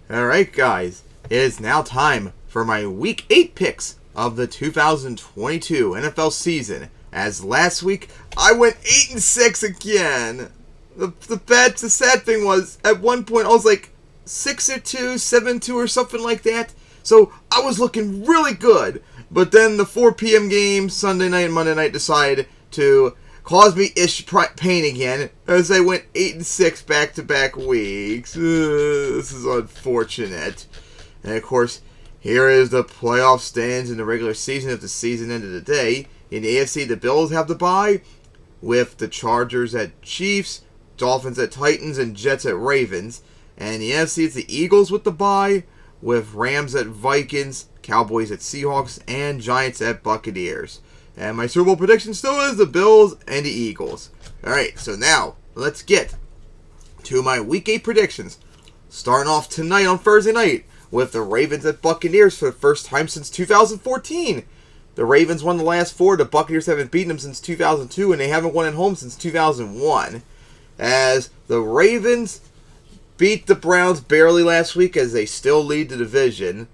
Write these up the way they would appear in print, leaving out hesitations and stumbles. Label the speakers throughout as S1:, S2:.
S1: Alright guys, it is now time for my Week 8 picks of the 2022 NFL season. As last week, I went 8-6 again. The sad thing was, at one point I was like 6-2, 7-2 or something like that. So I was looking really good. But then the 4 p.m. game, Sunday night and Monday night, decided to cause me pain again as I went 8-6 back-to-back weeks. This is unfortunate. And of course, here is the playoff stands in the regular season if the season ended today. In the AFC, the Bills have the bye, with the Chargers at Chiefs, Dolphins at Titans, and Jets at Ravens. And the NFC, it's the Eagles with the bye, with Rams at Vikings, Cowboys at Seahawks, and Giants at Buccaneers. And my Super Bowl prediction still is the Bills and the Eagles. Alright, so now, let's get to my Week 8 predictions. Starting off tonight on Thursday night with the Ravens at Buccaneers for the first time since 2014. The Ravens won the last 4. The Buccaneers haven't beaten them since 2002, and they haven't won at home since 2001. As the Ravens beat the Browns barely last week as they still lead the division,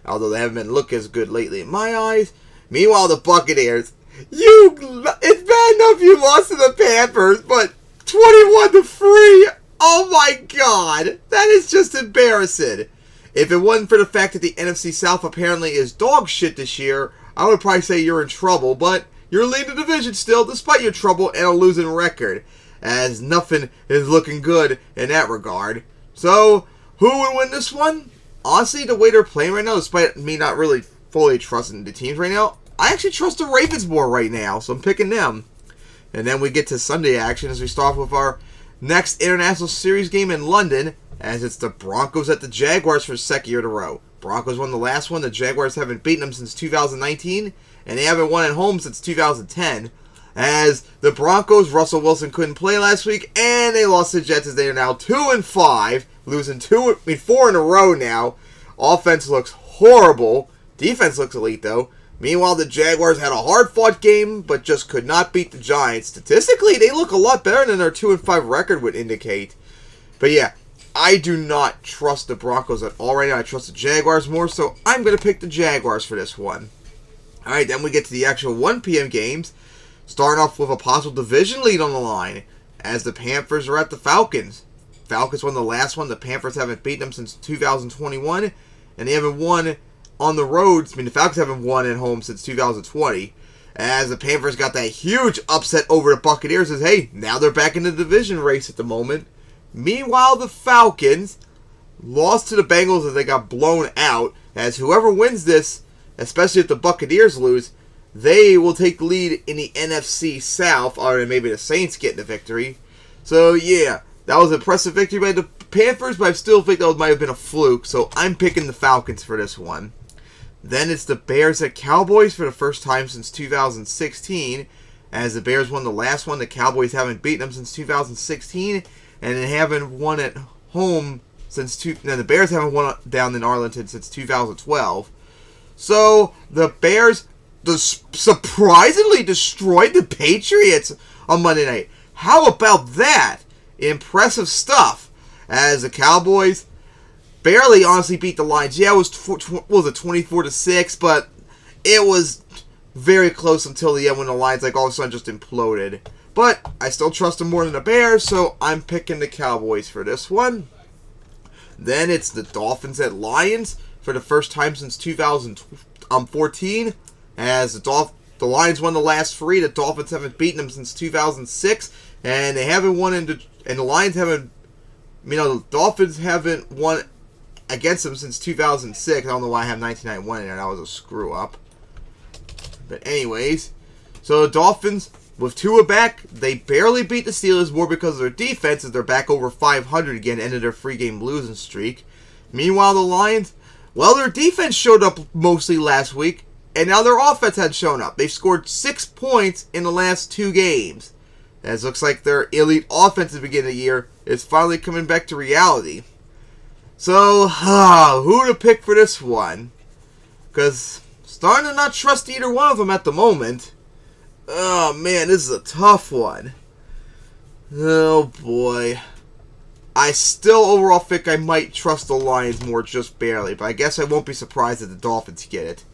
S1: although they haven't been looking as good lately in my eyes. Meanwhile, the Buccaneers, it's bad enough you lost to the Panthers, but 21-3, oh my god, that is just embarrassing. If it wasn't for the fact that the NFC South apparently is dog shit this year, I would probably say you're in trouble, but you're leading the division still, despite your trouble and a losing record, as nothing is looking good in that regard. So, who would win this one? Honestly, the way they're playing right now, despite me not really fully trusting the teams right now, I actually trust the Ravens more right now, so I'm picking them. And then we get to Sunday action as we start with our next International Series game in London, as it's the Broncos at the Jaguars for the second year in a row. Broncos won the last one. The Jaguars haven't beaten them since 2019, and they haven't won at home since 2010. As the Broncos, Russell Wilson couldn't play last week, and they lost to the Jets as they are now 2-5, losing 4 in a row now. Offense looks horrible. Defense looks elite, though. Meanwhile, the Jaguars had a hard-fought game, but just could not beat the Giants. Statistically, they look a lot better than their 2-5 record would indicate. But yeah, I do not trust the Broncos at all right now. I trust the Jaguars more, so I'm going to pick the Jaguars for this one. Alright, then we get to the actual 1 p.m. games, starting off with a possible division lead on the line, as the Panthers are at the Falcons. Falcons won the last one. The Panthers haven't beaten them since 2021, and they haven't won on the road. I mean, the Falcons haven't won at home since 2020. As the Panthers got that huge upset over the Buccaneers, as hey, now they're back in the division race at the moment. Meanwhile, the Falcons lost to the Bengals as they got blown out. As whoever wins this, especially if the Buccaneers lose, they will take the lead in the NFC South, or maybe the Saints getting the victory. So yeah, that was an impressive victory by the Panthers, but I still think that might have been a fluke, so I'm picking the Falcons for this one. Then it's the Bears at Cowboys for the first time since 2016. As the Bears won the last one, the Cowboys haven't beaten them since 2016, and they haven't won at home since the Bears haven't won down in Arlington since 2012. So the Bears surprisingly destroyed the Patriots on Monday night. How about that? Impressive stuff. As the Cowboys barely honestly beat the Lions. Yeah, it was 24-6, but it was very close until the end when the Lions all of a sudden just imploded. But I still trust them more than the Bears, so I'm picking the Cowboys for this one. Then it's the Dolphins at Lions for the first time since 2014. As the Lions won the last 3, the Dolphins haven't beaten them since 2006, and they haven't won and the Lions haven't. The Dolphins haven't won against them since 2006. I don't know why I have 1991 in there. That was a screw up. But anyways, so the Dolphins, with Tua back, they barely beat the Steelers more because of their defense, as they're back over 500 again, ended their 3-game losing streak. Meanwhile, the Lions, well, their defense showed up mostly last week, and now their offense had shown up. They've scored 6 points in the last 2 games. As it looks like their elite offense at the beginning of the year is finally coming back to reality. So, who to pick for this one? Because starting to not trust either one of them at the moment. Oh man, this is a tough one. Oh boy. I still overall think I might trust the Lions more, just barely. But I guess I won't be surprised if the Dolphins get it.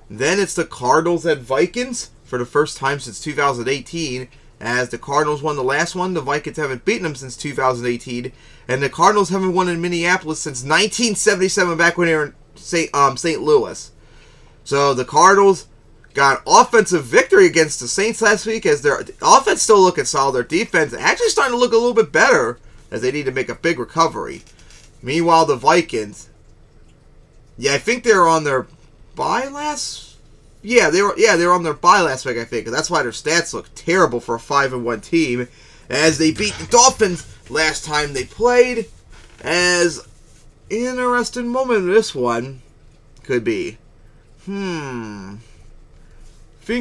S1: Then it's the Cardinals at Vikings for the first time since 2018. As the Cardinals won the last one, the Vikings haven't beaten them since 2018. And the Cardinals haven't won in Minneapolis since 1977, back when they were in St. Louis. So the Cardinals got an offensive victory against the Saints last week, as their offense still looking solid. Their defense actually starting to look a little bit better, as they need to make a big recovery. Meanwhile, the Vikings, I think they were on their bye last. They were on their bye last week, I think, and that's why their stats look terrible for a 5-1 team, as they beat the Dolphins last time they played. As interesting moment this one could be. Think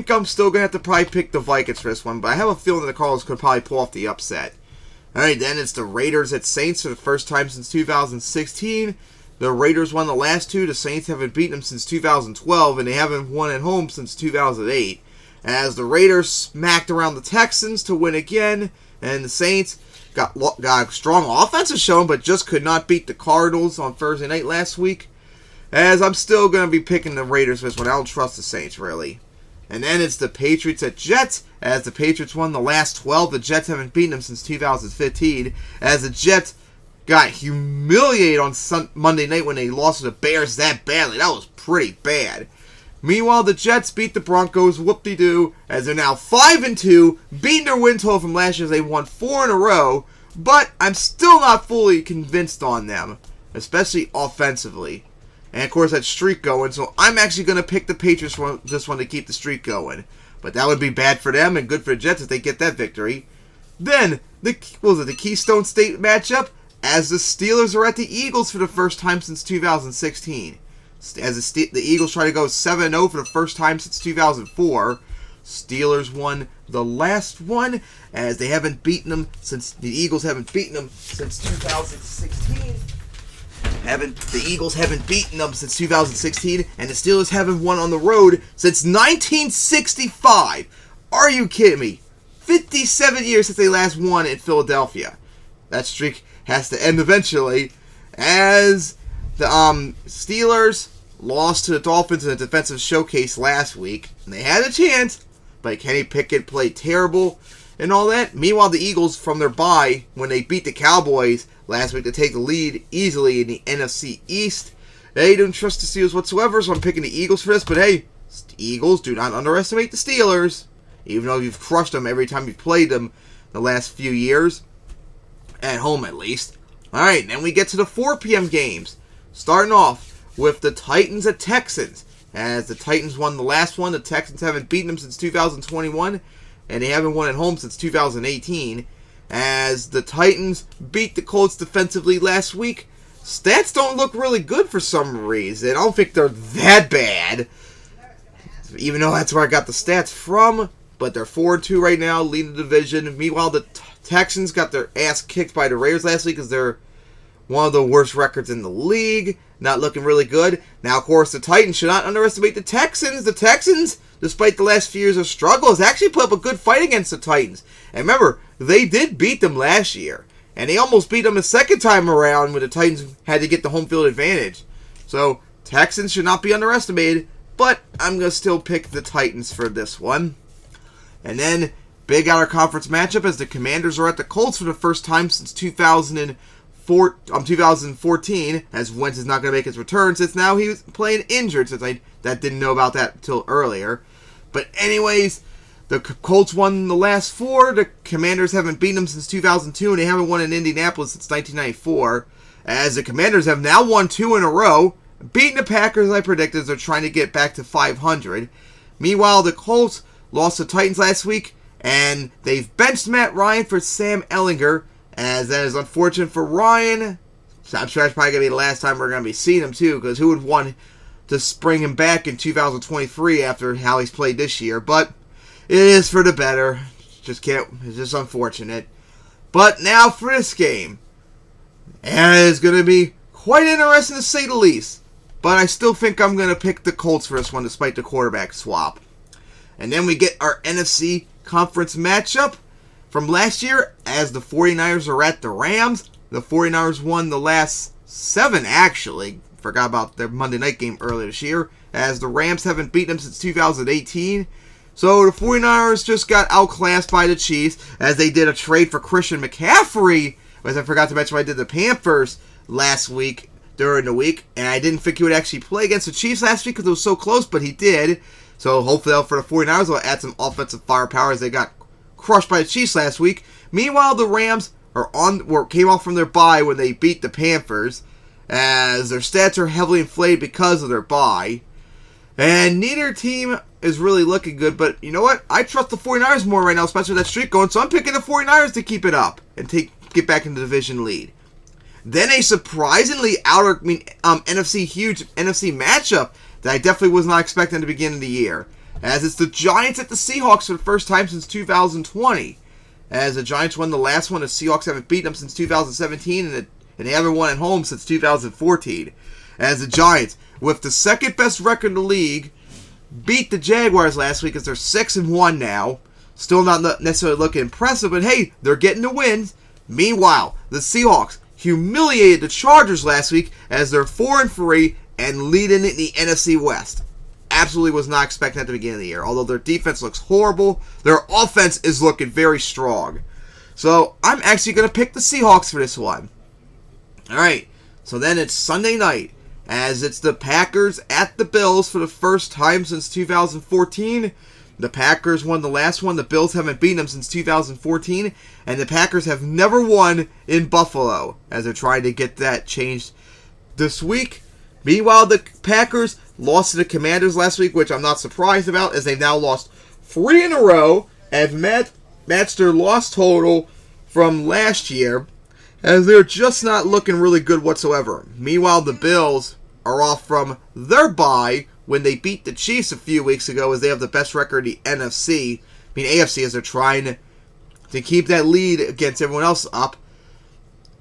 S1: I'm still gonna have to probably pick the Vikings for this one, but I have a feeling that the Cardinals could probably pull off the upset. Alright, then it's the Raiders at Saints for the first time since 2016. The Raiders won the last two. The Saints haven't beaten them since 2012, and they haven't won at home since 2008. As the Raiders smacked around the Texans to win again, and the Saints got a strong offensive showing, but just could not beat the Cardinals on Thursday night last week. As I'm still going to be picking the Raiders for this one. I don't trust the Saints, really. And then it's the Patriots at Jets, as the Patriots won the last 12. The Jets haven't beaten them since 2015, as the Jets got humiliated on Monday night when they lost to the Bears that badly. That was pretty bad. Meanwhile, the Jets beat the Broncos, whoop-de-doo, as they're now 5-2, beating their win total from last year as they won 4 in a row, but I'm still not fully convinced on them, especially offensively. And, of course, that streak going, so I'm actually going to pick the Patriots for this one to keep the streak going. But that would be bad for them and good for the Jets if they get that victory. Then, the Keystone State matchup, as the Steelers are at the Eagles for the first time since 2016. As the Eagles try to go 7-0 for the first time since 2004. Steelers won the last one, as they haven't beaten them since the Eagles haven't beaten them since 2016. The Eagles haven't beaten them since 2016, and the Steelers haven't won on the road since 1965. Are you kidding me? 57 years since they last won in Philadelphia. That streak has to end eventually, as the Steelers lost to the Dolphins in a defensive showcase last week. And they had a chance, but Kenny Pickett played terrible and all that. Meanwhile, the Eagles, from their bye, when they beat the Cowboys last week to take the lead easily in the NFC East, they don't trust the Steelers whatsoever, so I'm picking the Eagles for this. But hey, Eagles, do not underestimate the Steelers, even though you've crushed them every time you've played them the last few years, at home at least. Alright, then we get to the 4 p.m. games, starting off with the Titans at Texans. As the Titans won the last one, the Texans haven't beaten them since 2021, and they haven't won at home since 2018. As the Titans beat the Colts defensively last week. Stats don't look really good for some reason. I don't think they're that bad, even though that's where I got the stats from. But they're 4-2 right now, leading the division. Meanwhile, the Texans got their ass kicked by the Raiders last week, because they're one of the worst records in the league. Not looking really good. Now, of course, the Titans should not underestimate the Texans. The Texans, despite the last few years of struggle, has actually put up a good fight against the Titans. And remember, they did beat them last year. And they almost beat them a second time around when the Titans had to get the home field advantage. So, Texans should not be underestimated. But I'm going to still pick the Titans for this one. And then, big out-of-conference matchup, as the Commanders are at the Colts for the first time since 2014, as Wentz is not going to make his return, since now he was playing injured, since I didn't know about that until earlier. But anyways, the Colts won the last 4. The Commanders haven't beaten them since 2002, and they haven't won in Indianapolis since 1994. As the Commanders have now won 2 in a row, beating the Packers, I predicted, as they're trying to get back to 500. Meanwhile, the Colts lost to the Titans last week, and they've benched Matt Ryan for Sam Ehlinger, as that is unfortunate for Ryan. So I'm sure that's probably going to be the last time we're going to be seeing him, too, because who would want to spring him back in 2023 after how he's played this year? But it is for the better. It's just unfortunate. But now for this game. And it is going to be quite interesting to say the least. But I still think I'm going to pick the Colts for this one, despite the quarterback swap. And then we get our NFC conference matchup from last year, as the 49ers are at the Rams. The 49ers won the last 7, actually. Forgot about their Monday night game earlier this year, as the Rams haven't beaten them since 2018. So the 49ers just got outclassed by the Chiefs, as they did a trade for Christian McCaffrey, as I forgot to mention when I did the Panthers last week, during the week, and I didn't think he would actually play against the Chiefs last week because it was so close, but he did. So hopefully for the 49ers, they'll add some offensive firepower as they got crushed by the Chiefs last week. Meanwhile, the Rams came off from their bye when they beat the Panthers, as their stats are heavily inflated because of their bye. And neither team is really looking good, but you know what? I trust the 49ers more right now, especially with that streak going, so I'm picking the 49ers to keep it up and get back into the division lead. Then a surprisingly huge NFC matchup that I definitely was not expecting at the beginning of the year, as it's the Giants at the Seahawks for the first time since 2020. As the Giants won the last one, the Seahawks haven't beaten them since 2017, and they haven't won at home since 2014. As the Giants, with the second best record in the league, beat the Jaguars last week as they're 6-1 now. Still not necessarily looking impressive, but hey, they're getting the wins. Meanwhile, the Seahawks humiliated the Chargers last week as they're 4-3 and leading in the NFC West. Absolutely was not expecting at the beginning of the year. Although their defense looks horrible, their offense is looking very strong. So I'm actually going to pick the Seahawks for this one. Alright, so then it's Sunday night, as it's the Packers at the Bills for the first time since 2014. The Packers won the last one. The Bills haven't beaten them since 2014. And the Packers have never won in Buffalo, as they're trying to get that changed this week. Meanwhile, the Packers lost to the Commanders last week, which I'm not surprised about, as they've now lost 3 in a row and matched their loss total from last year, as they're just not looking really good whatsoever. Meanwhile, the Bills are off from their bye when they beat the Chiefs a few weeks ago, as they have the best record in the AFC, as they're trying to keep that lead against everyone else up.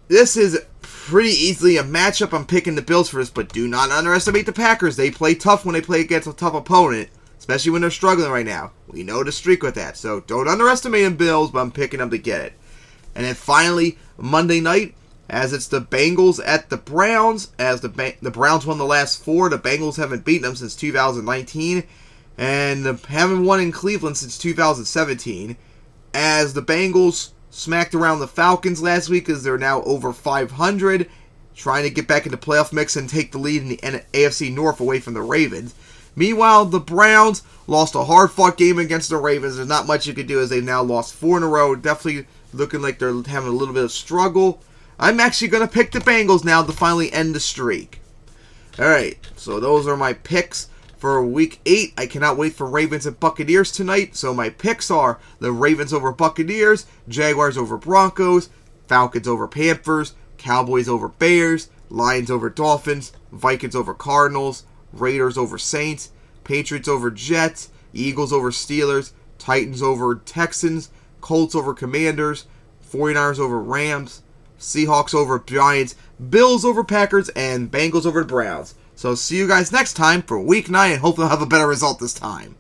S1: This is pretty easily a matchup. I'm picking the Bills for this, but do not underestimate the Packers. They play tough when they play against a tough opponent, especially when they're struggling right now. We know the streak with that, so don't underestimate the Bills, but I'm picking them to get it. And then finally, Monday night, as it's the Bengals at the Browns, as the Browns won the last 4. The Bengals haven't beaten them since 2019, and haven't won in Cleveland since 2017, as the Bengals smacked around the Falcons last week, as they're now over 500, trying to get back into playoff mix and take the lead in the AFC North away from the Ravens. Meanwhile, the Browns lost a hard-fought game against the Ravens. There's not much you can do, as they've now lost 4 in a row, definitely looking like they're having a little bit of struggle. I'm actually going to pick the Bengals now to finally end the streak. Alright, so those are my picks for Week 8. I cannot wait for Ravens and Buccaneers tonight. So my picks are the Ravens over Buccaneers, Jaguars over Broncos, Falcons over Panthers, Cowboys over Bears, Lions over Dolphins, Vikings over Cardinals, Raiders over Saints, Patriots over Jets, Eagles over Steelers, Titans over Texans, Colts over Commanders, 49ers over Rams, Seahawks over Giants, Bills over Packers, and Bengals over the Browns. So see you guys next time for Week 9, and hopefully I'll have a better result this time.